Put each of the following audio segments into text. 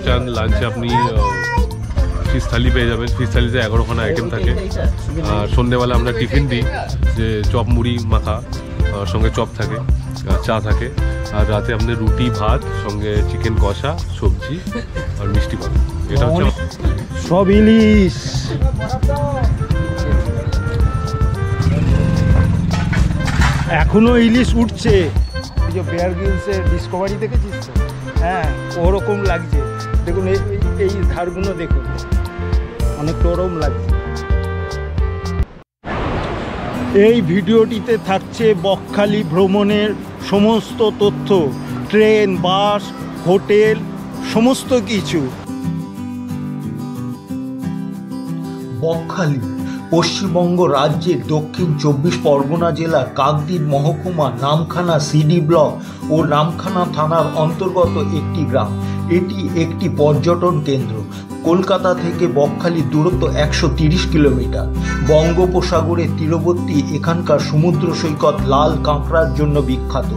চান লাঞ্চে আপনি ফিশ থালি পেয়ে যাবেন। ফিশ থালিতে 11খানা আইটেম থাকে। আর সন্ধ্যেবেলা আমরা টিফিন দিই, যে চপ মুড়ি মাখা, সঙ্গে চপ থাকে, চা থাকে। আর রাতে আপনার রুটি ভাত সঙ্গে চিকেন কষা, সবজি আর মিষ্টি ভাত। এটা হচ্ছে সব ইলিশ। এখনো ইলিশ উঠছে। এই যে বেয়ার গ্রিলসের ডিসকভারি দেখেছিস তো? হ্যাঁ, ওরকম লাগছে। দেখুন এই ধারগুলো দেখুন, অনেকটা ওরকম লাগছে। এই ভিডিওটিতে থাকছে বকখালি ভ্রমণের সমস্ত তথ্য, ট্রেন, বাস, হোটেল, সমস্ত কিছু। বকখালি পশ্চিমবঙ্গ রাজ্যের দক্ষিণ 24 পরগনা জেলার কাকদ্বীপ মহকুমা নামখানা সিডি ব্লক ও নামখানা থানার অন্তর্গত একটি গ্রাম। এটি একটি পর্যটন কেন্দ্র। কলকাতা থেকে বকখালির দূরত্ব 130 কিলোমিটার। বঙ্গোপসাগরের তীরবর্তী এখানকার সমুদ্র সৈকত লাল কাঁকড়ার জন্য বিখ্যাত।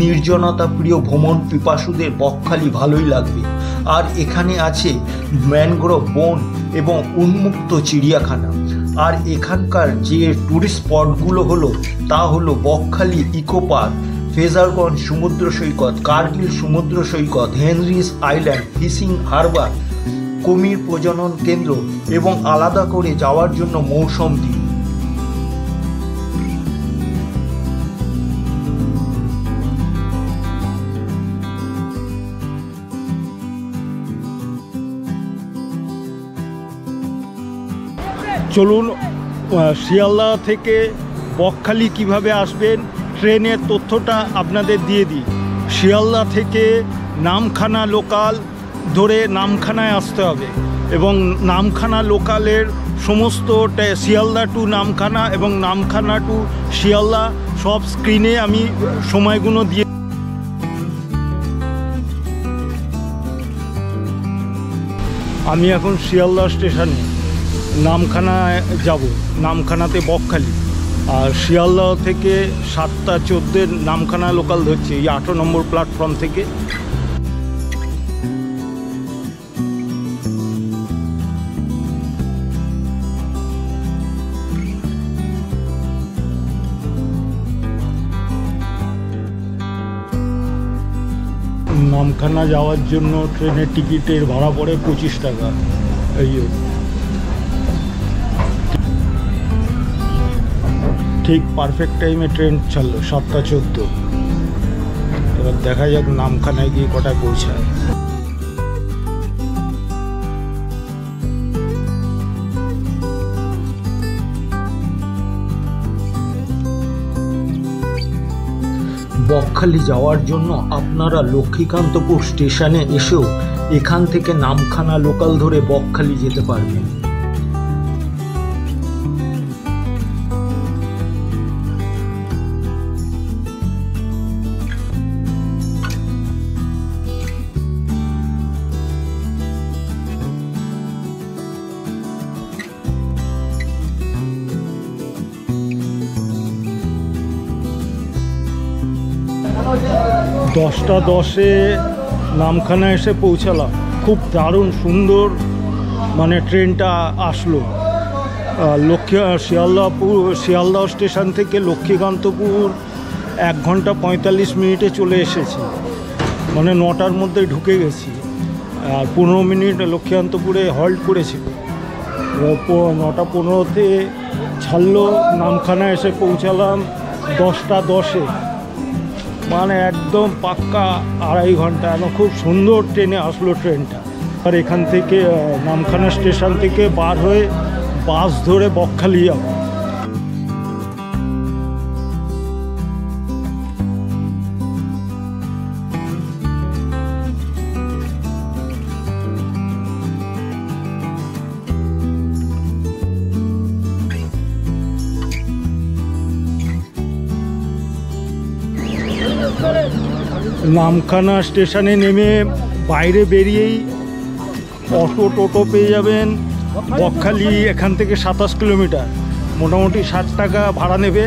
নির্জনতা প্রিয় ভ্রমণ পিপাসুদের বকখালি ভালোই লাগবে। আর এখানে আছে ম্যানগ্রোভ বন এবং উন্মুক্ত চিড়িয়াখানা। আর এখানকার যে টুরিস্ট স্পটগুলো হলো তা হলো বকখালি ইকো পার্ক, ফ্রেজারগঞ্জ সমুদ্র সৈকত, কার্গিল সমুদ্র সৈকত, হেনরিস আইল্যান্ড, ফিশিং হারবার, কুমির প্রজনন কেন্দ্র এবং আলাদা করে যাওয়ার জন্য মৌসুম দ্বীপ। চলুন শিয়ালদা থেকে বকখালি কিভাবে আসবেন ট্রেনের তথ্যটা আপনাদের দিয়ে দিই। শিয়ালদা থেকে নামখানা লোকাল ধরে নামখানায় আসতে হবে এবং নামখানা লোকালের সমস্ত শিয়ালদা টু নামখানা এবং নামখানা টু শিয়ালদা সব স্ক্রিনে আমি সময়গুলো দিয়ে। আমি এখন শিয়ালদা স্টেশনে নামখানায় যাব, নামখানাতে বকখালি। আর শিয়ালদা থেকে 7:14 নামখানা লোকাল ধরছে, এই 8 নম্বর প্ল্যাটফর্ম থেকে। নামখানা যাওয়ার জন্য ট্রেনের টিকিটের ভাড়া পড়ে 25 টাকা। এই ঠিক পারফেক্ট টাইমে ট্রেন ছাড়লো 7:14। এবার দেখা যাক নামখানায় গিয়ে কটায় পৌঁছায়। বকখালি যাওয়ার জন্য আপনারা লক্ষ্মীকান্তপুর স্টেশনে এসেও এখান থেকে নামখানা লোকাল ধরে বকখালি যেতে পারবেন। দশটা 10-এ নামখানা এসে পৌঁছালাম। খুব দারুণ সুন্দর মানে ট্রেনটা আসলো। শিয়ালদা স্টেশন থেকে লক্ষ্মীকান্তপুর 1 ঘন্টা 45 মিনিটে চলে এসেছি, মানে 9টার মধ্যে ঢুকে গেছি। আর 15 মিনিট লক্ষ্মীকান্তপুরে হল্ট করেছিল। 9টা 15-তে ছাড়লো, নামখানা এসে পৌঁছালাম 10টা 10-এ, মানে একদম পাক্কা 2.5 ঘন্টা। এবং খুব সুন্দর ট্রেনে আসলো ট্রেনটা। আর এখান থেকে নামখানা স্টেশন থেকে বার হয়ে বাস ধরে বকখালি যাব। নামখানা স্টেশনে নেমে বাইরে বেরিয়েই অটো টোটো পেয়ে যাবেন। বকখালি এখান থেকে 27 কিলোমিটার, মোটামুটি 60 টাকা ভাড়া নেবে।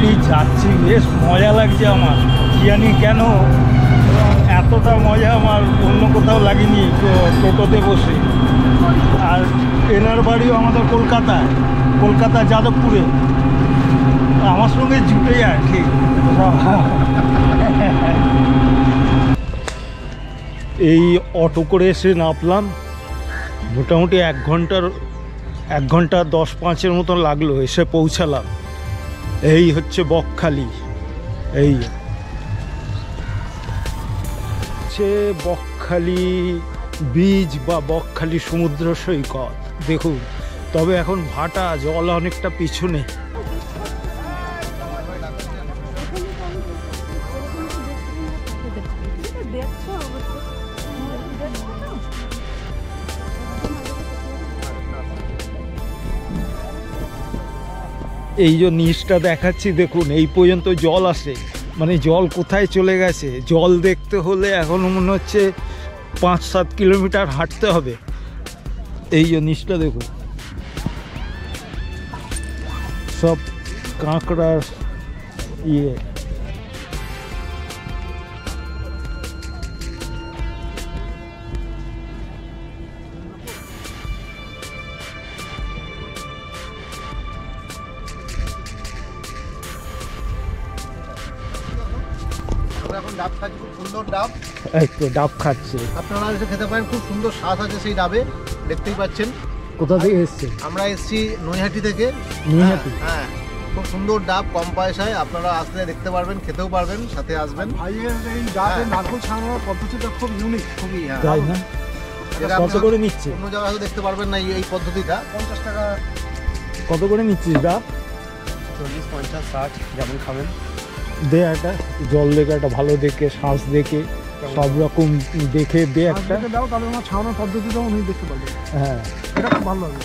নিয়ে যাচ্ছি, বেশ মজা লাগছে আমার। কি জানি কেন এতটা মজা আমার অন্য কোথাও লাগেনি টোটোতে বসে। আর এনার বাড়িও আমাদের কলকাতায়, কলকাতা যাদবপুরে। আমার সঙ্গে জুটে যায় ঠিক। এই অটো করে এসে নামলাম, মোটামুটি 1 ঘন্টা 10-5 মতন লাগলো, এসে পৌঁছালাম। এই হচ্ছে বকখালি, এই হচ্ছে বকখালি বীচ বা বকখালি সমুদ্র সৈকত। দেখুন, তবে এখন ভাটা, জল অনেকটা পিছনে। এই যে নিচটা দেখাচ্ছি দেখুন, এই পর্যন্ত জল আসে, মানে জল কোথায় চলে গেছে জল দেখতে হলে এখনো মনে হচ্ছে 5-7 কিলোমিটার হাঁটতে হবে। এই যে নিচটা দেখুন, সব কাঁকড়ার ইয়ে। এখন ডাব খাচ্ছি, খুব সুন্দর ডাব। এই তো ডাব খাচ্ছে, আপনারা এসে খেতে পারেন, খুব সুন্দর স্বাদ আছে সেই ডাবে, দেখতেই পাচ্ছেন। কোথা থেকে এসছে? আমরা এসেছি নৈহাটি থেকে। নৈহাটি? হ্যাঁ, খুব সুন্দর ডাব, কম পয়সায়। আপনারা আসলে দেখতে পারবেন, খেতেও পারবেন, সাথে আসবেন। ভাইয়ের এই ডাবের নারকেল ছাড়ানোর পদ্ধতিটা খুব ইউনিক। খুবই, হ্যাঁ। তাই না? এটা কত করে নিচ্ছে? অন্য জায়গায় হয়তো দেখতে পারবেন না এই পদ্ধতিটা। 50 টাকা। কত করে নিচ্ছিস ডাব? 40, 50, 60 যেমন খাবেন। দে একটা জল দেখে, একটা ভালো দেখে, শ্বাস দেখে, সব রকম দেখে দে একটা। দাও, তাহলে আমার ছাড়ানোর পদ্ধতিটাও উনি দেখতে পারবেন। হ্যাঁ, এটা খুব ভালো লাগে।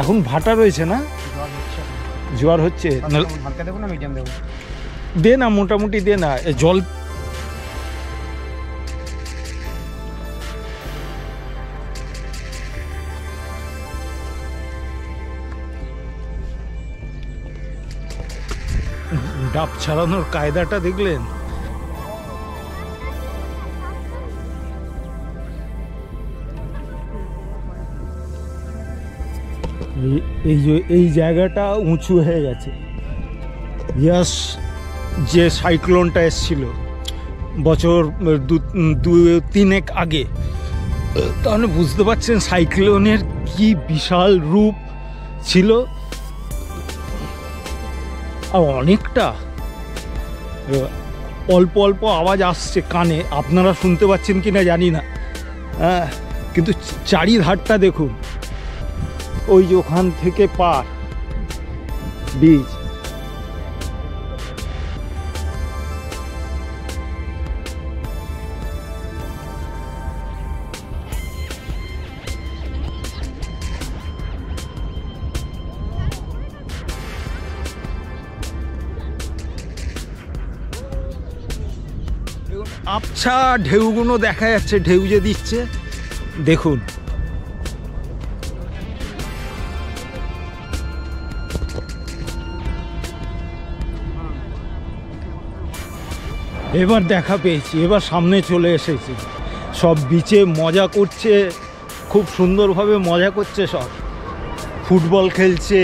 এখন ভাটা রয়েছে না? জোয়ার হচ্ছে। হালকা দেবো না মিডিয়াম দেবো? দে না, মোটামুটি দে না জল। ডাব ছাড়ানোর কায়দাটা দেখলেন? এই জায়গাটা উঁচু হয়ে গেছে। ইয়াস, যে সাইক্লোনটা এসছিল বছর 2-3 আগে, তাহলে বুঝতে পারছেন সাইক্লোনের কি বিশাল রূপ ছিল। আর অনেকটা অল্প অল্প আওয়াজ আসছে কানে, আপনারা শুনতে পাচ্ছেন কি না জানি না। হ্যাঁ, কিন্তু চারিধারটা দেখুন, ওই যে ওখান থেকে পার বীজ। আবছা ঢেউগুলো দেখা যাচ্ছে, ঢেউ যে দিচ্ছে দেখুন। এবার দেখা পেয়েছি, এবার সামনে চলে এসেছি। সব বিচে মজা করছে, খুব সুন্দরভাবে মজা করছে, সব ফুটবল খেলছে।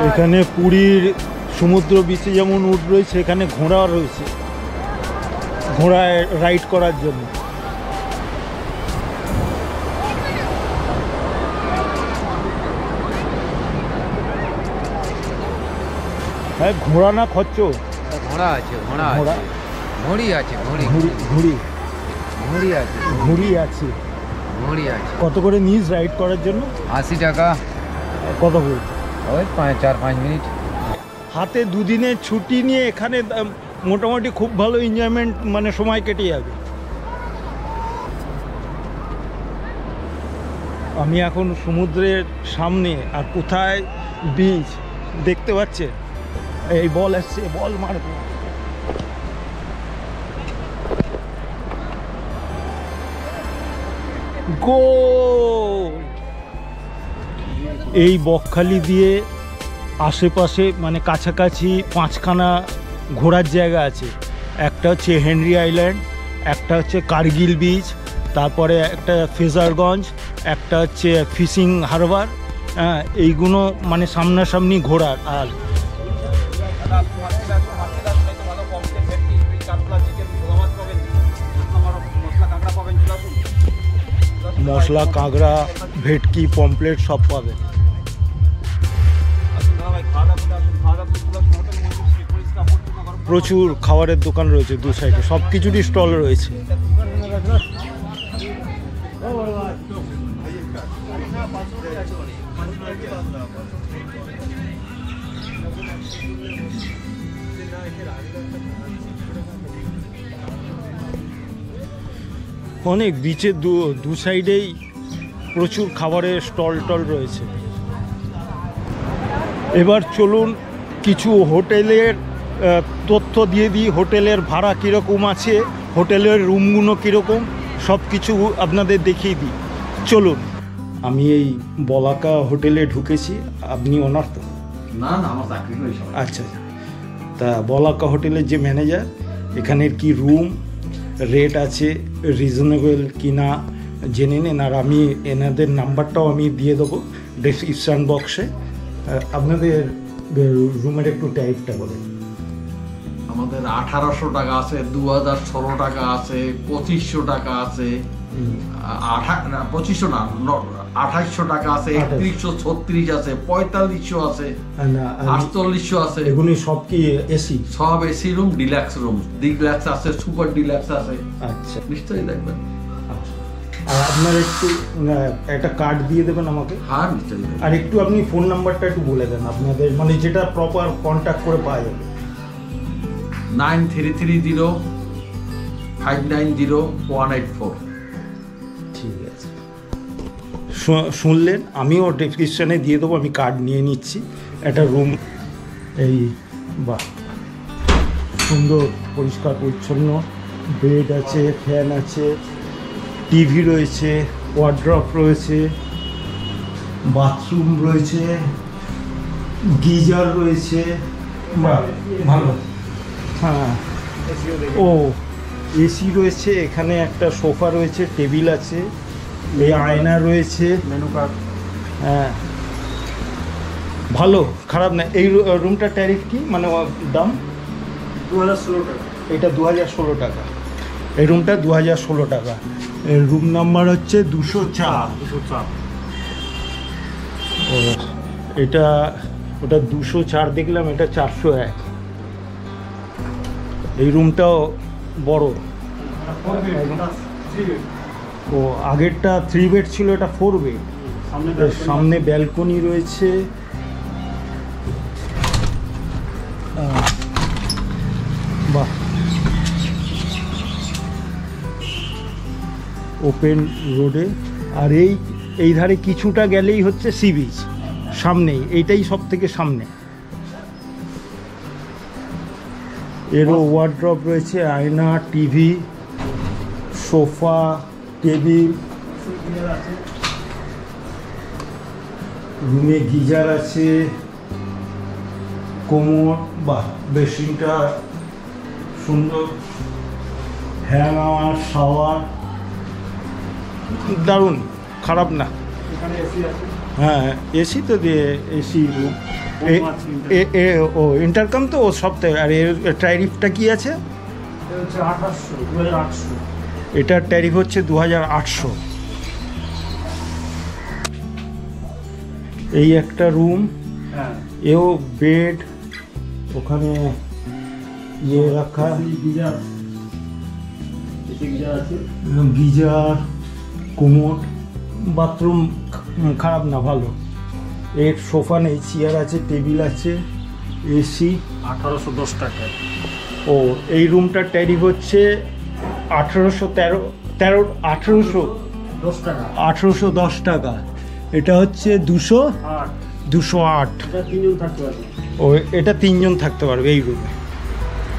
এখানে পুরীর সমুদ্র বিচে যেমন উট রয়েছে, এখানে ঘোড়া রয়েছে, ঘোড়ায় রাইড করার জন্য। হ্যাঁ, ঘোড়া না খচ্চর? ঘোড়া আছে, ঘোড়া ঘোড়া, আছে, ঘুড়ি আছে, ঘুড়ি ঘুড়ি, ঘুড়ি, ঘুড়ি আছে, ঘুড়ি আছে। ঘুড়ি আছে। কত করে নিস রাইড করার জন্য? 80 টাকা। কত করে? ওই 4-5 মিনিট। হাতে দুদিনের ছুটি নিয়ে এখানে মোটামুটি খুব ভালো এনজয়মেন্ট মানে সময় কেটে যাবে। আমি এখন সমুদ্রের সামনে, আর কোথায় বিচ দেখতে পাচ্ছে। এই বল আসছে, বল মারবো। গোল! এই বকখালি দিয়ে আশেপাশে মানে কাছাকাছি 5খানা ঘোরার জায়গা আছে। একটা হচ্ছে হেনরি আইল্যান্ড, একটা হচ্ছে কার্গিল বিচ, তারপরে একটা ফ্রেজারগঞ্জ, একটা হচ্ছে ফিশিং হারবার। এইগুলো মানে সামনাসামনি ঘোরার। আর মশলা কাঁকড়া, ভেটকি, পমপ্লেট সব পাবে। প্রচুর খাবারের দোকান রয়েছে দু সাইডে, সব কিছুরই স্টল রয়েছে। অনেক বিচের দু সাইডেই প্রচুর খাবারের স্টল রয়েছে। এবার চলুন কিছু হোটেলের তথ্য দিয়ে দিই। হোটেলের ভাড়া কীরকম আছে, হোটেলের রুমগুলো কীরকম, সব কিছু আপনাদের দেখিয়ে দিই। চলুন। আমি এই বলাকা হোটেলে ঢুকেছি। আপনি ওনার তো? না না, আমার চাকরি করি। আচ্ছা, তা বলাকা হোটেলের যে ম্যানেজার, এখানের কি রুম রেট আছে, রিজনেবল কি না জেনে নিন। আর আমি এনাদের নাম্বারটাও আমি দিয়ে দেবো ডেসক্রিপশান বক্সে। আপনাদের রুমের একটু টাইপটা বলেন। আমাদের 1800 টাকা আছে, 2016 টাকা আছে, 2500 টাকা আছে, 2500 না 2800 টাকা আছে, 3136 আছে, 4500 আছে, 4800 আছে। এগুলি সব কি এসি? সব AC room, deluxe room, deluxe আছে, সুপার ডিলাক্স আছে। আচ্ছা, নিশ্চয়ই দেখবেন। আর আপনার একটু একটা কার্ড দিয়ে দেবেন আমাকে। হ্যাঁ নিশ্চয়ই। আর একটু আপনি ফোন নাম্বারটা একটু বলে দেন আপনাদের, মানে যেটা প্রপার কন্ট্যাক্ট করে পাওয়া যাবে। 9330590184। ঠিক আছে, শুনলেন। আমিও ডেসক্রিপশানে দিয়ে দেবো, আমি কার্ড নিয়ে নিচ্ছি। একটা রুম, এই বাহ সুন্দর পরিষ্কার পরিচ্ছন্ন, বেড আছে, ফ্যান আছে, টিভি রয়েছে, ওয়ার্ড্রপ রয়েছে, বাথরুম রয়েছে, গিজার রয়েছে। বাহ ভালো। হ্যাঁ, ও এসি রয়েছে, এখানে একটা সোফা রয়েছে, টেবিল আছে, এই আয়না রয়েছে, মেনু কার্ড। হ্যাঁ ভালো, খারাপ না। এই রুমটা ট্যারিফ কি, মানে দাম? 2016 টাকা। এটা 2016 টাকা। এই রুমটা 2016 টাকা। রুম নাম্বার হচ্ছে 204। ও এটা, ওটা 204 দেখলাম, এটা 401। এই রুমটাও বড়। ও আগেরটা 3 বেড ছিল, এটা 4 বেড। সামনে ব্যালকনি রয়েছে। বাহ, ওপেন রোডে। আর এই ধারে কিছুটা গেলেই হচ্ছে সি বিচ, সামনেই, এইটাই সব থেকে সামনে। এরও ওয়ার্ড্রপ রয়েছে, আয়না, টিভি, সোফা, টেবিল, রুমে গিজার আছে, কোমর, বা বেসিনটা সুন্দর, হ্যাঙ্গার, শাওয়ার, দারুণ, খারাপ না। হ্যাঁ এসি তো দিয়ে, এসি রুম। ও ইন্টারকম তো ও সপ্তাহে। আর এর ট্যারিফটা কি আছে? 2800। এটার ট্যারিফ হচ্ছে 2800। এই একটা রুম, এও বেড, ওখানে ইয়ে রাখা, গিজার, কোমোড, বাথরুম খারাপ না, ভালো। এর সোফা নেই, চেয়ার আছে, টেবিল আছে, এসি 1810 টাকা। ও এই রুমটার ট্যারিফ হচ্ছে 1810 টাকা। 1810 টাকা। এটা হচ্ছে 208। এটা 3 জন থাকতে পারবে। ও এটা 3 জন থাকতে পারবে এই রুমে।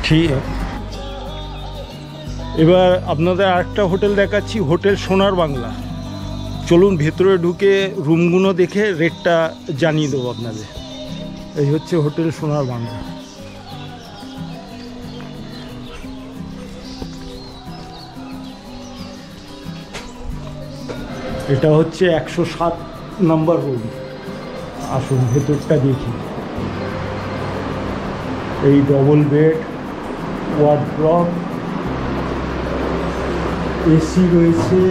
ঠিক আছে, এবার আপনাদের আরেকটা হোটেল দেখাচ্ছি, হোটেল সোনার বাংলা। চলুন ভেতরে ঢুকে রুমগুলো দেখে রেটটা জানিয়ে দেবো আপনাদের। এই হচ্ছে হোটেল সোনার বাংলা। এটা হচ্ছে 107 নম্বর রুম। আসুন ভেতরটা দেখি। এই ডবল বেড, ওয়ার্ড্রপ, এসি রয়েছে,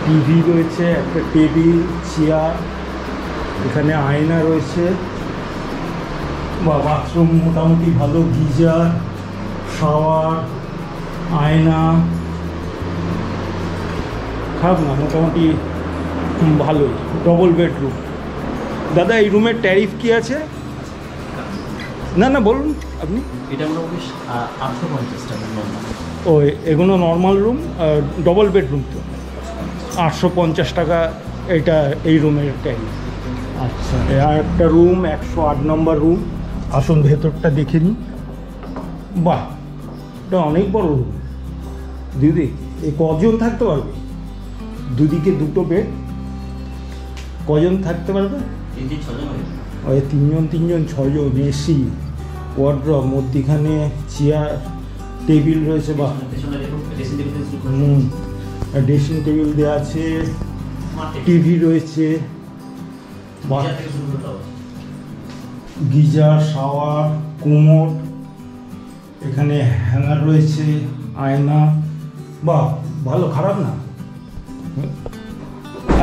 টিভি রয়েছে, একটা টেবিল, চেয়ার, এখানে আয়না রয়েছে, বা বাথরুম মোটামুটি ভালো, গিজার, শাওয়ার, আয়না, খারাপ না, মোটামুটি ভালোই। Double bedroom. দাদা এই রুমের ট্যারিফ কি আছে? না না বলুন আপনি। এটা মোটামুটি 850 টাকা নরমাল। ও এগুলো নর্মাল রুম, ডবল বেডরুম তো 850 টাকা এটা এই রুমের ট্যারিফ। আচ্ছা, আর একটা রুম 108 নম্বর রুম। আসুন ভেতরটা দেখে নিই। বাহ, এটা অনেক বড় রুম। দিদি এ কজন থাকতে পারবে? দুদিকে দুটো বেড, কজন থাকতে পারবে? ওই 3 জন 6 জন। এসি, ওয়ার্ড্রপ, মধ্যিখানে চেয়ার, টেবিল রয়েছে। বা ড্রেসিং টেবিল দেওয়া আছে, টিভি রয়েছে, গিজার, শাওয়ার, কোমোড, এখানে হ্যাঙ্গার রয়েছে, আয়না। বাহ ভালো, খারাপ না।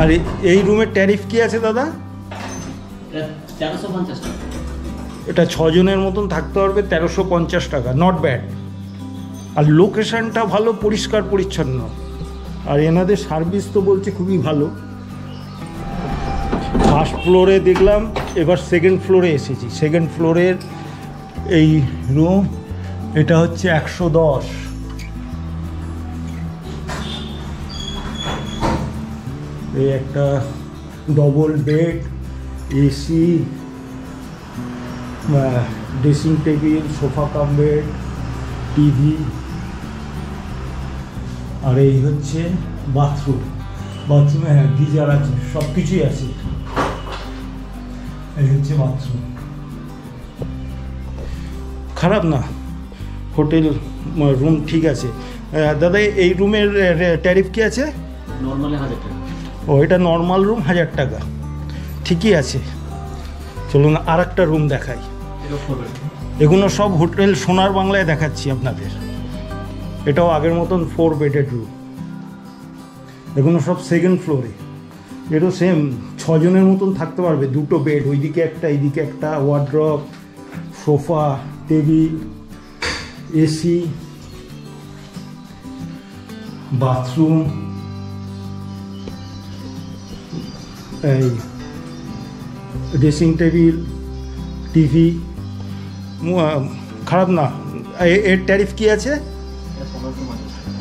আর এই রুমের ট্যারিফ কি আছে দাদা? 1350 টাকা। এটা 6 জনের মতন থাকতে পারবে, 1350 টাকা। Not bad. আর লোকেশনটা ভালো, পরিষ্কার পরিচ্ছন্ন, আর এনাদের সার্ভিস তো বলছে খুবই ভালো। ফার্স্ট ফ্লোরে দেখলাম, এবার সেকেন্ড ফ্লোরে এসেছি। সেকেন্ড ফ্লোরের এই রুম, এটা হচ্ছে 110। এই একটা double bed, AC, dressing table, sofa cum bed, TV. আর এই হচ্ছে বাথরুম। বাথরুমে গিজার আছে, সব কিছুই আছে। এই হচ্ছে বাথরুম। খারাপ না, হোটেল রুম ঠিক আছে। দাদা এই রুমের ট্যারিফ কি আছে? নরমালি 1000 টাকা। ও এটা নর্মাল রুম 1000 টাকা, ঠিকই আছে। চলুন আর একটা রুম দেখাই। এগুলো সব হোটেল সোনার বাংলায় দেখাচ্ছি আপনাদের। এটাও আগের মতন 4 বেডেড রুম। এগুলো সব সেকেন্ড ফ্লোরে। এটাও সেম 6 জনের মতন থাকতে পারবে, দুটো বেড, ওইদিকে একটা এইদিকে একটা, wardrobe, sofa, table, AC, bathroom, এই ড্রেসিং টেবিল, টিভি। খারাপ না। এর ট্যারিফ কি আছে?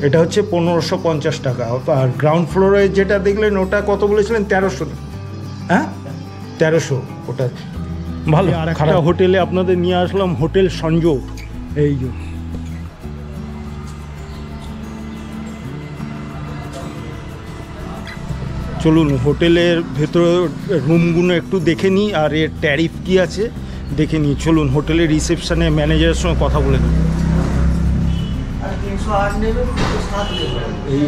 এটা হচ্ছে 1550 টাকা। আর গ্রাউন্ড ফ্লোরে যেটা দেখলেন ওটা কত বলেছিলেন? 1300। হ্যাঁ 1300। ওটা ভালো। আর একটা হোটেলে আপনাদের নিয়ে আসলাম, হোটেল সংযোগ। এই যে চলুন হোটেলের ভেতরে রুমগুলো একটু দেখে নিই, আর এর ট্যারিফ কী আছে দেখে নিই। চলুন হোটেলের রিসেপশনে ম্যানেজারের সঙ্গে কথা বলে নেব। এই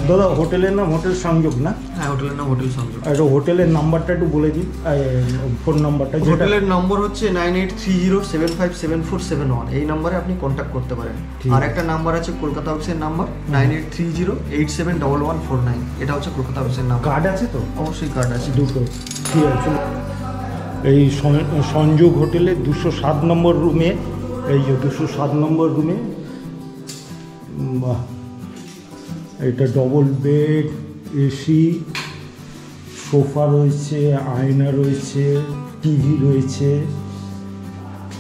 দাদা হোটেলের নাম হোটেল সংযোগ না? হ্যাঁ, হোটেলের নাম হোটেল সংযোগ। আর হোটেলের নাম্বারটা একটু বলে দিন, ফোন নাম্বারটা। হোটেলের নম্বর হচ্ছে 9830757471। এই নাম্বারে আপনি কন্ট্যাক্ট করতে পারেন। আর একটা নাম্বার আছে কলকাতা অফিসের নাম্বার 9830871149। এটা হচ্ছে কলকাতা অফিসের নাম্বার। কার্ড আছে তো? অবশ্যই কার্ড আছে। দুটো। ঠিক আছে। এই সংযোগ হোটেলে 207 নম্বর রুমে, এই যে 207 নম্বর রুমে। বাহ, এটা ডবল বেড, এসি, সোফা রয়েছে, আয়না রয়েছে, টিভি রয়েছে,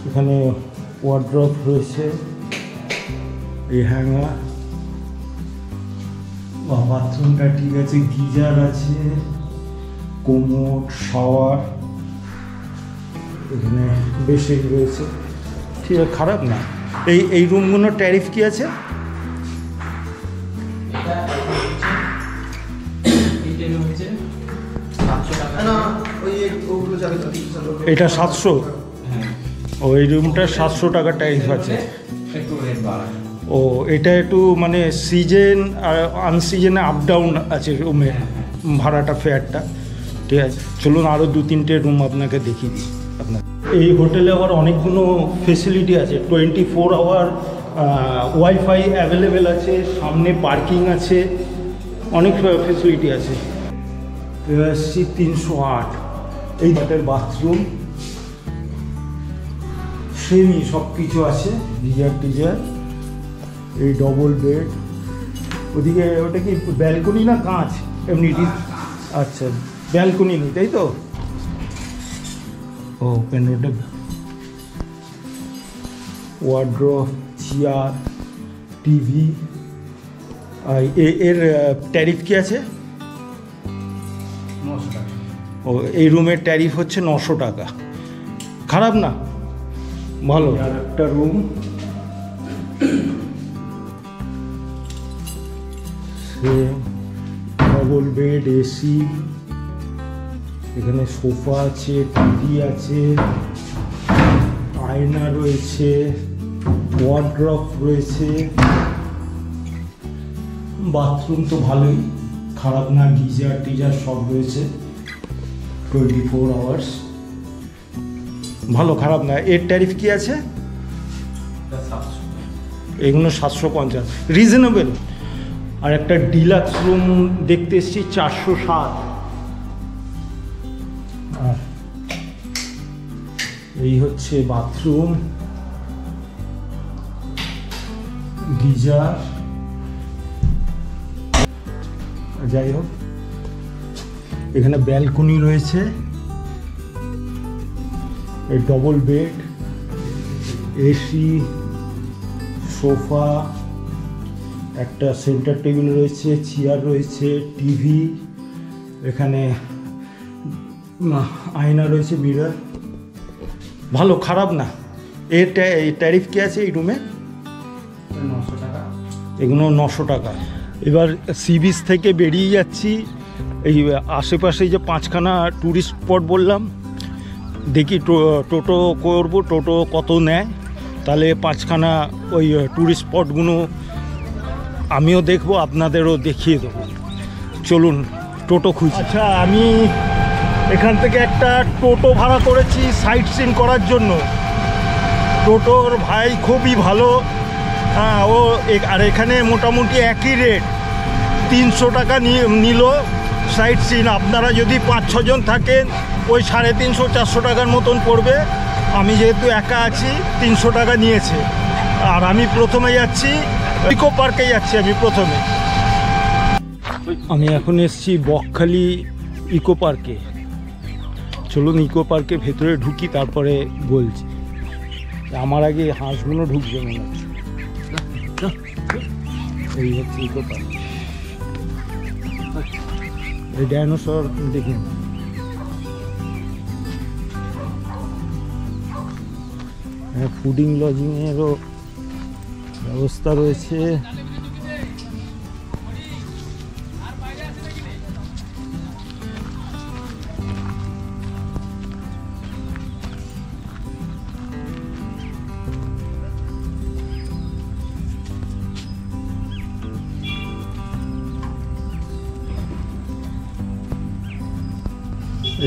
এখানে ওয়ার্ড্রপ রয়েছে, এই হ্যাঙ্গার, বাথরুমটা ঠিক আছে, গিজার আছে, কোমোড, শাওয়ার, এখানে বেসিন রয়েছে, ঠিক আছে, খারাপ না। এই রুমগুলোর ট্যারিফ কি আছে? এটা 700, ও এই রুমটা 700 টাকা ট্যারিফ আছে। ও এটা একটু মানে সিজন আর আনসিজনে আপ ডাউন আছে রুমে ভাড়াটা, ফেয়ারটা, ঠিক আছে। চলুন আরও 2-3টে রুম আপনাকে দেখিয়ে দিই। আপনার এই হোটেলে আবার অনেকগুলো ফেসিলিটি আছে, 24 আওয়ার ওয়াইফাই অ্যাভেলেবেল আছে, সামনে পার্কিং আছে, অনেক ফেসিলিটি আছে। 308 এই হোটেল, বাথরুম সেমি সব কিছু আছে, গিজার টিজার, এই ডবল বেড, ওদিকে ওটা কি ব্যালকনি না কাঁচ? এমনি আচ্ছা, ব্যালকনি নেই তাই তো? ও ওপেন রোডে ওয়ার্ড্রপ, চেয়ার, টিভি। এর ট্যারিফ কি আছে? 900 টাকা। ও এই রুমের ট্যারিফ হচ্ছে 900 টাকা, খারাপ না, ভালো। আর একটা রুম, ডবল বেড, এসি, এখানে সোফা আছে, টিভি আছে, আয়না রয়েছে, ওয়ার্ড্রপ রয়েছে, বাথরুম তো ভালোই, খারাপ না, গিজার টিজার সব রয়েছে, 24 আওয়ার্স, ভালো, খারাপ না। এর ট্যারিফ কি আছে? এগুলো 750, রিজনেবল। আর একটা ডিলাক্স রুম দেখতে এসেছি 407। আর এই হচ্ছে বাথরুম, গিজার, যাই হোক এখানে ব্যালকনি রয়েছে, এই ডবল বেড, এসি, সোফা, একটা সেন্টার টেবিল রয়েছে, চেয়ার রয়েছে, টিভি, এখানে আয়না রয়েছে, মিরর, ভালো, খারাপ না। এর ট্যারিফ কি আছে এই রুমে? 900 টাকা। এগুলো 900 টাকা। এবার সি বিচ থেকে বেরিয়ে যাচ্ছি, এই আশেপাশে যে 5খানা ট্যুরিস্ট স্পট বললাম, দেখি টোটো করব, টোটো কত নেয়, তাহলে 5খানা ওই ট্যুরিস্ট স্পটগুলো আমিও দেখবো, আপনাদেরও দেখিয়ে দেবো। চলুন টোটো খুঁজি। আচ্ছা, আমি এখান থেকে একটা টোটো ভাড়া করেছি সাইট সিন করার জন্য। টোটোর ভাই খুবই ভালো, হ্যাঁ, ও আর এখানে মোটামুটি একই রেট, 300 টাকা নিল সাইট সিন। আপনারা যদি 5-6 জন থাকেন ওই 350-400 টাকার মতন পড়বে। আমি যেহেতু একা আছি, 300 টাকা নিয়েছে। আর আমি প্রথমে যাচ্ছি ইকো পার্কে যাচ্ছি। আমি এখন এসেছি বকখালি ইকো পার্কে। চলুন ইকো পার্কে ভেতরে ঢুকি, তারপরে বলছি। আমার আগে হাঁসগুলো ঢুকবে মনে হচ্ছে। এই হচ্ছে ইকো পার্ক। এই ডাইনোসর দেখুন। হ্যাঁ, ফুডিং লজিংয়েরও ব্যবস্থা রয়েছে।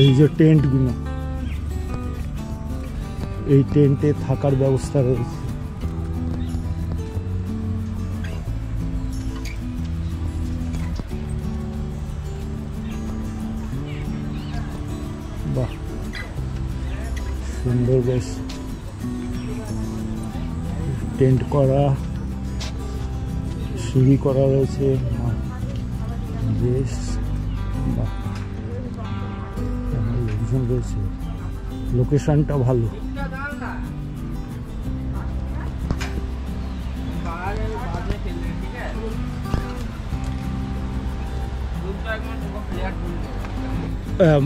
এই যে টেন্টগুলো, এই টেন্টে থাকার ব্যবস্থা রয়েছে। বাহ, সুন্দর, বেশ টেন্ট করা, সিঁড়ি করা রয়েছে, বেশ বাহ, লোকজন রয়েছে। লোকেশনটা ভালো।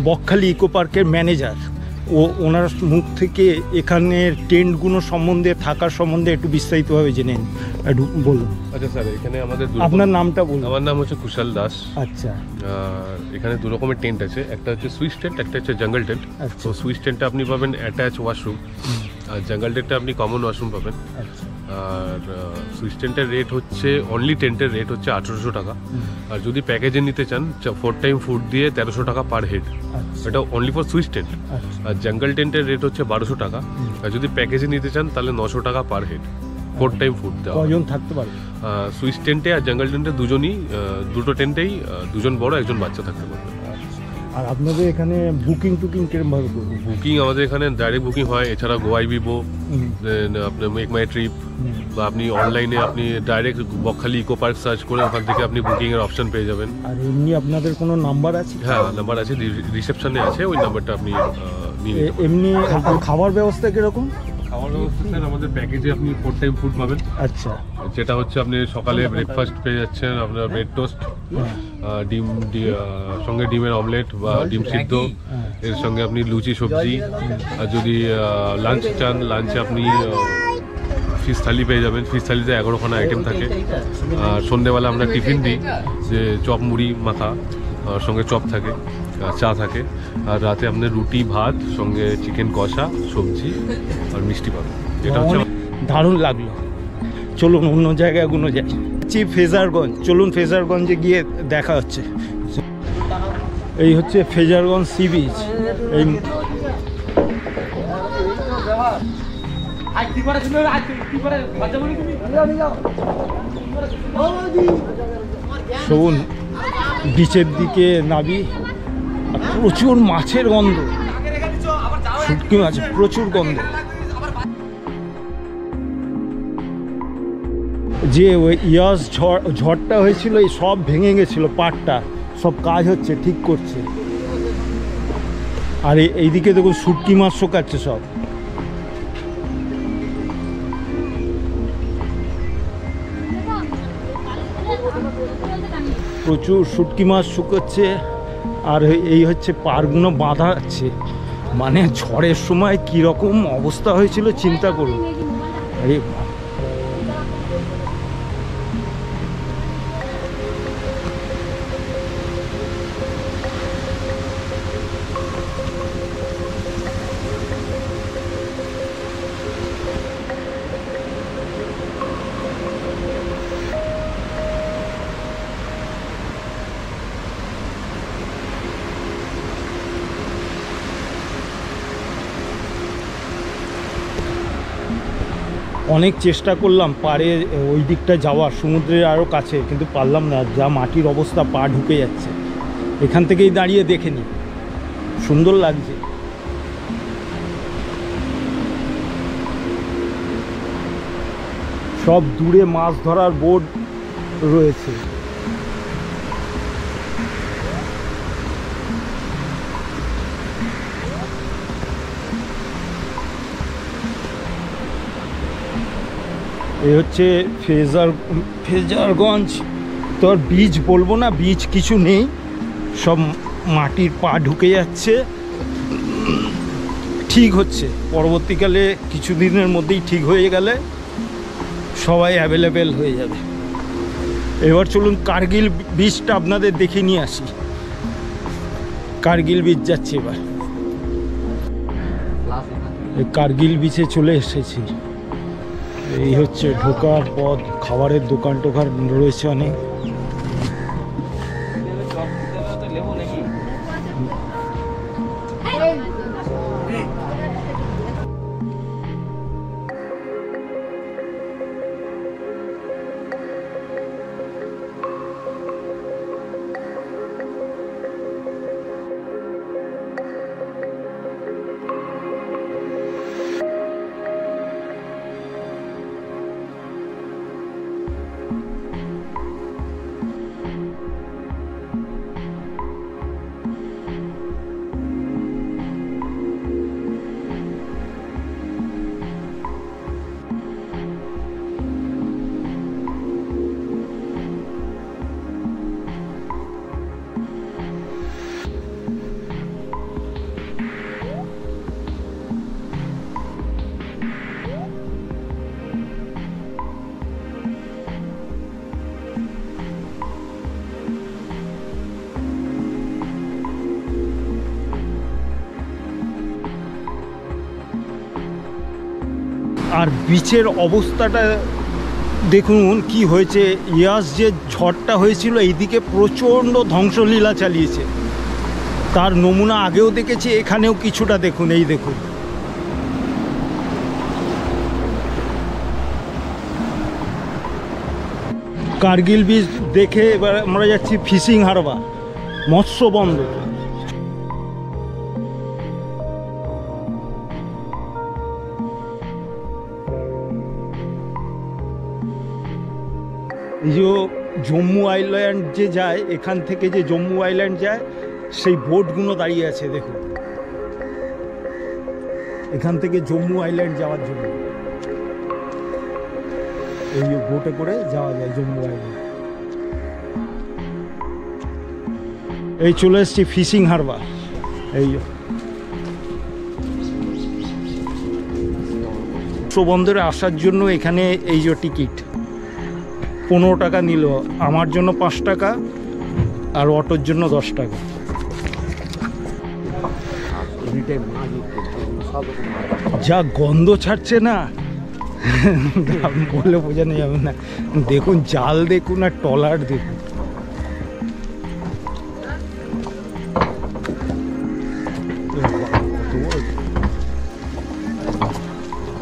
বকখালি ইকো পার্কের ম্যানেজার, ওনার মুখ থেকে এখানের টেন্টগুলো সম্বন্ধে, থাকার সম্বন্ধে একটু বিস্তারিতভাবে জেনে নিন, একটু বলুন। আচ্ছা স্যার, এখানে আমাদের আপনার নামটা বলুন। আমার নাম হচ্ছে কুশল দাস। আচ্ছা, এখানে দু রকমের টেন্ট আছে, একটা হচ্ছে সুইস টেন্ট, একটা হচ্ছে জঙ্গল টেন্ট। তো সুইস টেন্টে আপনি পাবেন অ্যাটাচ ওয়াশরুম, আর জঙ্গল টেন্টে আপনি কমন ওয়াশরুম পাবেন। আর সুইস টেন্টের রেট হচ্ছে, অনলি টেন্টের রেট হচ্ছে 1800 টাকা। আর যদি প্যাকেজে নিতে চান 4 টাইম ফুড দিয়ে 1300 টাকা পার হেড, এটা অনলি ফর সুইস টেন্ট। আর জঙ্গল টেন্টের রেট হচ্ছে 1200 টাকা। আর যদি প্যাকেজে নিতে চান তাহলে 900 টাকা পার হেড, 4 টাইম ফুড দেওয়া। কজন থাকতে পারবে? সুইস টেন্টে আর জঙ্গল টেন্টে দুজনই, দুটো টেন্টেই দুজন বড় একজন বাচ্চা থাকতে পারবে। আর আপনাদের এখানে বুকিং কিরকমভাবে করবেন? বুকিং আমাদের এখানে ডাইরেক্ট বুকিং হয়, এছাড়া গোয়াই বিবো, আপনার মেক মাই ট্রিপ, বা আপনি অনলাইনে আপনি direct Bakkhali eco park search করে ওখান থেকে আপনি বুকিংয়ের অপশন পেয়ে যাবেন। আর এমনি আপনাদের কোনো নাম্বার আছে? হ্যাঁ, নাম্বার আছে, রিসেপশনে আছে, ওই নাম্বারটা আপনি নিয়ে নিতে পারেন। এমনি খাবার ব্যবস্থা কীরকম? খাবার ব্যবস্থা স্যার আমাদের প্যাকেজে আপনি 4 টাইম ফুড পাবেন। আচ্ছা, যেটা হচ্ছে আপনি সকালে ব্রেকফাস্ট পেয়ে যাচ্ছেন, আপনার ব্রেড টোস্ট, ডিম, সঙ্গে ডিমের অমলেট বা ডিম সিদ্ধ, এর সঙ্গে আপনি লুচি সবজি। আর যদি লাঞ্চ চান, লাঞ্চে আপনি ফিশ থালি পেয়ে যাবেন। ফিশ থালিতে 11খানা আইটেম থাকে। আর সন্ধ্যেবেলা আমরা টিফিন দিই, যে চপ মুড়ি মাখা, সঙ্গে চপ থাকে, চা থাকে। আর রাতে আপনার রুটি ভাত সঙ্গে চিকেন কষা, সবজি আর মিষ্টি পাবেন। এটা হচ্ছে দারুণ লাগলো। চলুন অন্য জায়গাগুলো যাই। ফেজারগঞ্জ, চলুন ফেজারগঞ্জে গিয়ে দেখা হচ্ছে। এই হচ্ছে ফেজারগঞ্জ সি বিচ। এই শোন, বিচের দিকে নাবি, প্রচুর মাছের গন্ধ, শুটকি মাছ, প্রচুর গন্ধ। যে ওই ইয়াস ঝড়টা হয়েছিল, এই সব ভেঙে গেছিলো, পাটটা সব কাজ হচ্ছে, ঠিক করছে। আর এইদিকে দেখুন শুটকি মাছ শুকাচ্ছে সব। প্রচুর শুটকি মাছ শুকাচ্ছে। আর এই হচ্ছে পারগুলো বাঁধা আছে, মানে ঝড়ের সময় কীরকম অবস্থা হয়েছিল চিন্তা করুন। আরে অনেক চেষ্টা করলাম পারে ওই দিকটা যাওয়ার, সমুদ্রের আরও কাছে, কিন্তু পারলাম না। যা মাটির অবস্থা, পা ঢুকে যাচ্ছে। এখান থেকেই দাঁড়িয়ে দেখে নি, সুন্দর লাগছে। সব দূরে মাছ ধরার বোট রয়েছে। এই হচ্ছে ফেজারগঞ্জ। তো আর বীজ বলবো না, বীজ কিছু নেই, সব মাটির পা ঢুকে যাচ্ছে। ঠিক হচ্ছে, পরবর্তীকালে কিছুদিনের মধ্যেই ঠিক হয়ে গেলে সবাই অ্যাভেলেবেল হয়ে যাবে। এবার চলুন কার্গিল বীচটা আপনাদের দেখে নিয়ে আসি। কার্গিল বীচ যাচ্ছে এবার। এই কার্গিল বিচে চলে এসেছি। এই হচ্ছে ঢোকার পথ, খাবারের দোকান টোকান রয়েছে অনেক। আর বিচের অবস্থাটা দেখুন কি হয়েছে। ইয়াস যে ঝড়টা হয়েছিল এইদিকে প্রচণ্ড ধ্বংসলীলা চালিয়েছে, তার নমুনা আগেও দেখেছি, এখানেও কিছুটা দেখুন, এই দেখুন। কার্গিল বিচ দেখে এবার আমরা যাচ্ছি ফিশিং হারবার, মৎস্য বন্দর। এই যে জম্মু আইল্যান্ড যে যায়, এখান থেকে যে জম্মু আইল্যান্ড যায় সেই বোটগুলো দাঁড়িয়ে আছে দেখুন, এখান থেকে জম্মু আইল্যান্ড যাওয়ার জন্য এই বোটে করে যাওয়া যায় জম্মু আইল্যান্ড। এই চলে এসছি ফিশিং হারবার। এই বন্দরে আসার জন্য এখানে এই যে টিকিট 15 টাকা নিল, আমার জন্য 5 টাকা আর অটোর জন্য 10 টাকা। যা গন্ধ ছাড়ছে না বলে বোঝানো যাবে না। দেখুন জাল দেখুন আর ট্রলার দেখুন।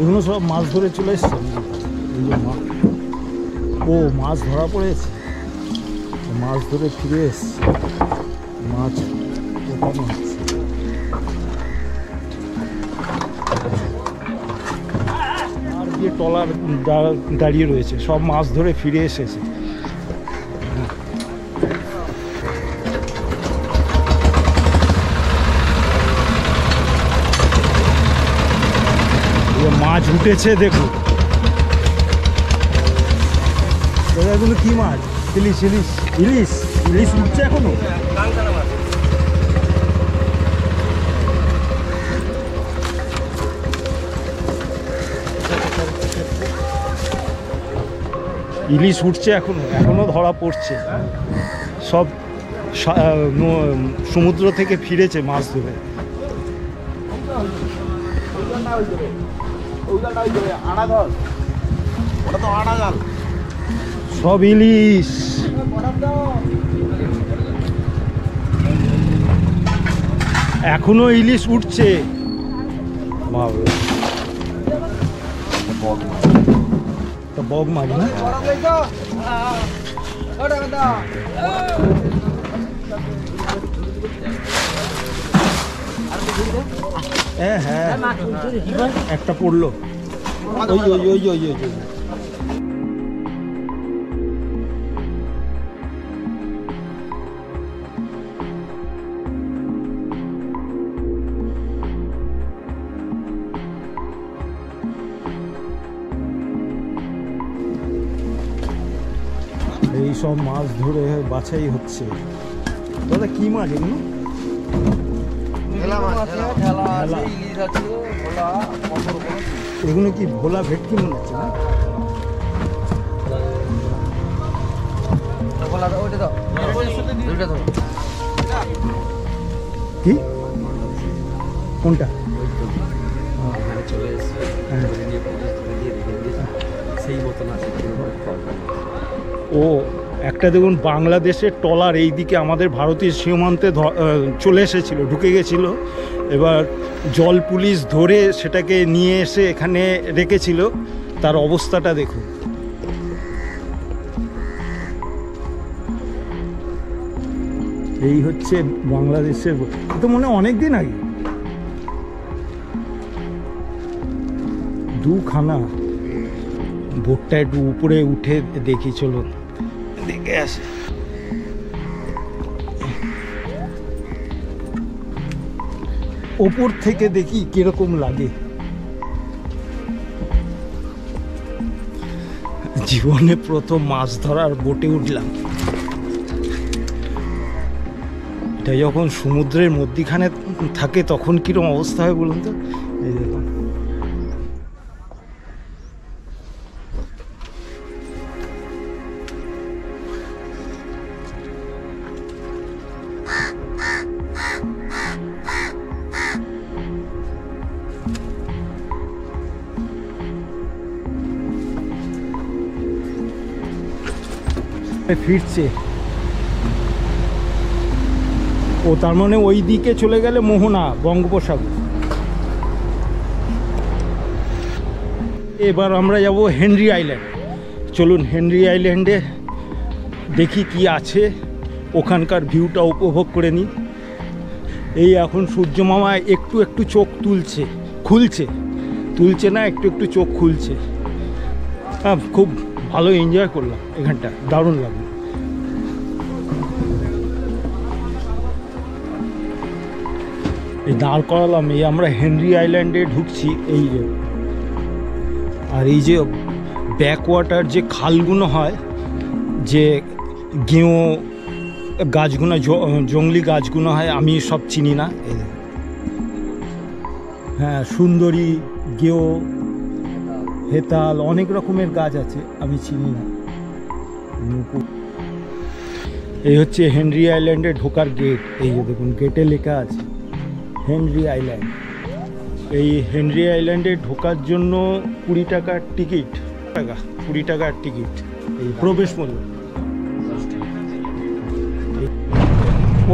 এগুলো সব মাছ ধরে চলে এসছে। ও মাছ ধরা পড়েছে, মাছ ধরে ফিরে এসছে, মাছ ওখানে হচ্ছে। আর যে ট্রলার দাঁড়িয়ে রয়েছে সব মাছ ধরে ফিরে এসেছে। মাছ উঠেছে দেখুন, এগুলো কি মাছ? ইলিশ ইলিশ ইলিশ ইলিশ উঠছে এখনো। ইলিশ উঠছে এখনো, এখনো ধরা পড়ছে। সব সমুদ্র থেকে ফিরেছে মাছ ধরে। সব ইলিশ। এখনো ইলিশ উঠছে। বগ মাছ না? হ্যাঁ হ্যাঁ একটা পড়লো। ওই ওই ওই ওই ওই এই সব মাছ ধরে বাছাই হচ্ছে। দাদা কি মাছ এগুলো? এগুলো কি ভোলা ভেটকি মনে হচ্ছে না? কি কোনটা? ও একটা দেখুন বাংলাদেশের ট্রলার এইদিকে আমাদের ভারতীয় সীমান্তে চলে এসেছিল, ঢুকে গেছিল। এবার জল পুলিশ ধরে সেটাকে নিয়ে এসে এখানে রেখেছিল। তার অবস্থাটা দেখুন। এই হচ্ছে বাংলাদেশের, তো মনে অনেক দিন আগে দুখানা। বোটটা একটু উপরে উঠে দেখি, চলুন দেখে আসে। ওপর থেকে দেখি কিরকম লাগে। জীবনে প্রথম মাছ ধরার বোটে উঠলাম। এটা যখন সমুদ্রের মধ্যিখানে থাকে তখন কিরকম অবস্থা হয় বলুন তো। এই দেখুন ফিরছে। ও তার মানে ওই দিকে চলে গেলে মোহনা, বঙ্গোপসাগর। এবার আমরা যাব হেনরি আইল্যান্ড। চলুন হেনরি আইল্যান্ডে দেখি কি আছে, ওখানকার ভিউটা উপভোগ করে নিই। এই এখন সূর্য মামা একটু একটু চোখ তুলছে না, একটু একটু চোখ খুলছে। হ্যাঁ, খুব ভালো এনজয় করলাম এখানটা, দারুণ লাগলো। এই দাঁড় করালাম, এই আমরা হেনরি আইল্যান্ডে ঢুকছি। এই যে, আর এই যে ব্যাকওয়াটার যে খালগুলো হয়, যে গেঁয়ো গাছগুলো, জঙ্গলি গাছগুলো হয়, আমি সব চিনি না। হ্যাঁ, সুন্দরী, গেঁয়ো, হেতাল, অনেক রকমের গাছ আছে, আমি চিনি না। এই হচ্ছে হেনরি আইল্যান্ডে ঢোকার গেট। এই যে দেখুন, গেটে লেখা আছে হেনরি আইল্যান্ড। এই হেনরি আইল্যান্ডে ঢোকার জন্য 20 টাকার টিকিট, 20 টাকার টিকিট, এই প্রবেশ মূল্য।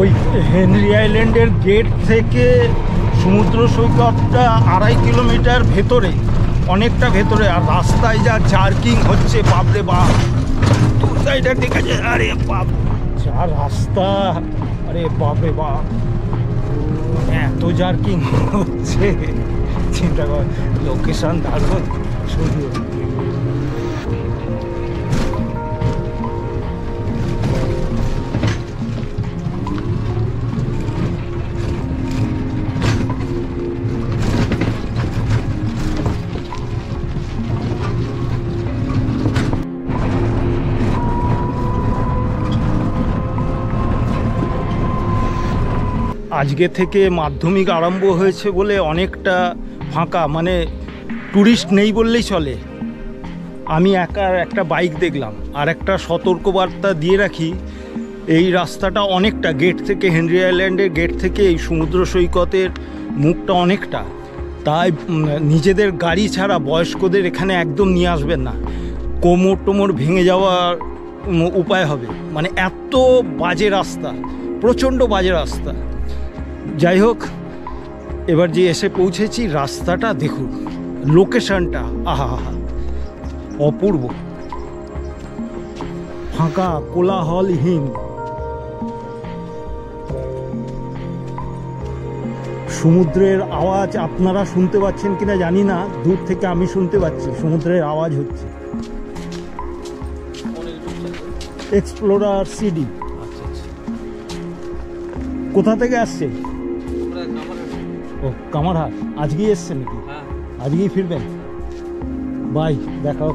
ওই হেনরি আইল্যান্ডের গেট থেকে সমুদ্র সৈকতটা 2.5 কিলোমিটার ভেতরে, অনেকটা ভেতরে। আর রাস্তায় যা জার্কিং হচ্ছে, বাপরে বাপ, দু সাইডের দিকে, আরে বাপ, যা রাস্তা, আরে বাপরে বাপ, এত জার্কিং হচ্ছে, চিন্তা কর। লোকেশন দারুণ, শুধু আজকে থেকে মাধ্যমিক আরম্ভ হয়েছে বলে অনেকটা ফাঁকা, মানে ট্যুরিস্ট নেই বললেই চলে। আমি একটা বাইক দেখলাম। আর একটা সতর্কবার্তা দিয়ে রাখি, এই রাস্তাটা অনেকটা গেট থেকে, হেনরি আইল্যান্ডের গেট থেকে এই সমুদ্র সৈকতের মুখটা অনেকটা, তাই নিজেদের গাড়ি ছাড়া বয়স্কদের এখানে একদম নিয়ে আসবেন না, কোমর টোমর ভেঙে যাওয়ার উপায় হবে। মানে এত বাজে রাস্তা, প্রচণ্ড বাজে রাস্তা। যাই হোক, এবার যে এসে পৌঁছেছি, রাস্তাটা দেখুন, লোকেশনটা আহা, অপূর্ব, ফাঁকা, কোলাহলহীন। সমুদ্রের আওয়াজ আপনারা শুনতে পাচ্ছেন কিনা জানি না, দূর থেকে আমি শুনতে পাচ্ছি সমুদ্রের আওয়াজ হচ্ছে। Explorer CD. কোথা থেকে আসছে? ও, কামারহাট। আজকেই এসছে নাকি? আজকেই ফিরবেন? বাই, দেখাও।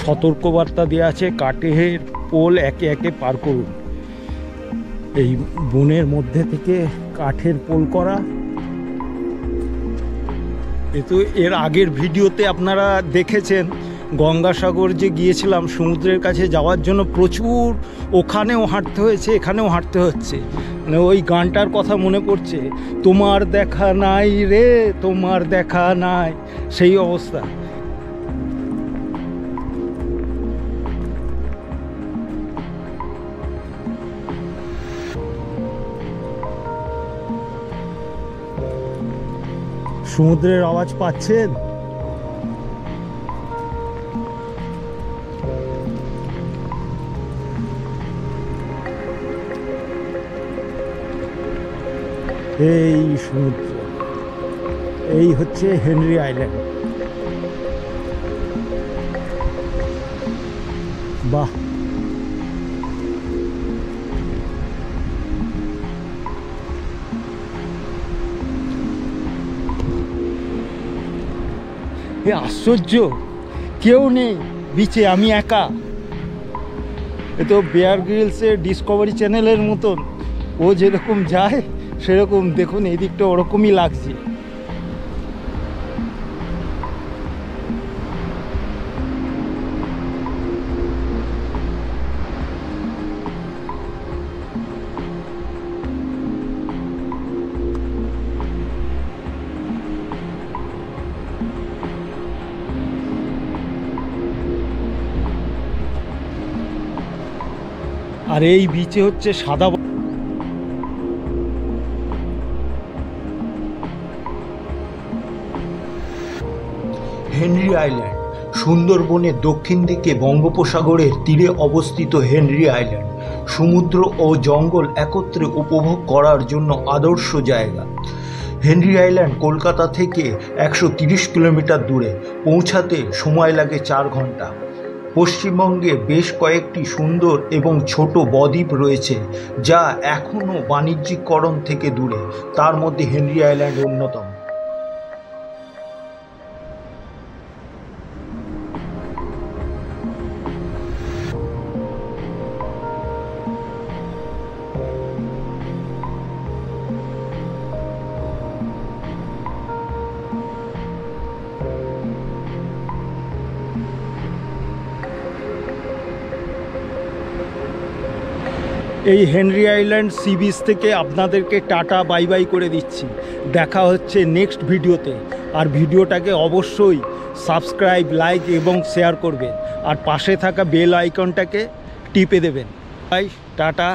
সতর্কবার্তা দেওয়া আছে, কাঠের পোল একে একে পার করুন। এই বনের মধ্যে থেকে কাঠের পোল করা। তো এর আগের ভিডিওতে আপনারা দেখেছেন, গঙ্গাসাগর যে গিয়েছিলাম সমুদ্রের কাছে যাওয়ার জন্য, প্রচুর ওখানেও হাঁটতে হয়েছে, এখানেও হাঁটতে হচ্ছে। মানে ওই গানটার কথা মনে পড়ছে, তোমার দেখা নাই রে, তোমার দেখা নাই, সেই অবস্থা। সমুদ্রের আওয়াজ পাচ্ছেন? এই সমুদ্র, এই হচ্ছে হেনরি আইল্যান্ড। বাহ, এ আশ্চর্য, কেউ নেই বিচে, আমি একা। এ তো বেয়ার গ্রিলসের ডিসকভারি চ্যানেলের মতন, ও যেরকম যায় সেরকম। দেখুন এই দিকটা ওরকমই লাগছে। আর এই বিচে হচ্ছে সাদা হেনরি আইল্যান্ড সুন্দরবনের দক্ষিণ দিকে বঙ্গোপসাগরের তীরে অবস্থিত হেনরি আইল্যান্ড সমুদ্র ও জঙ্গল একত্রে উপভোগ করার জন্য আদর্শ জায়গা। হেনরি আইল্যান্ড কলকাতা থেকে 130 কিলোমিটার দূরে, পৌঁছাতে সময় লাগে 4 ঘন্টা। পশ্চিমবঙ্গে বেশ কয়েকটি সুন্দর এবং ছোট বদ্বীপ রয়েছে যা এখনও বাণিজ্যিকরণ থেকে দূরে, তার মধ্যে হেনরি আইল্যান্ড অন্যতম। এই হেনরি আইল্যান্ড সি বিচ থেকে আপনাদেরকে টাটা বাই বাই করে দিচ্ছি। দেখা হচ্ছে নেক্সট ভিডিওতে। আর ভিডিওটাকে অবশ্যই সাবস্ক্রাইব, লাইক এবং শেয়ার করবেন, আর পাশে থাকা বেল আইকনটাকে টিপে দেবেন। Bye, tata.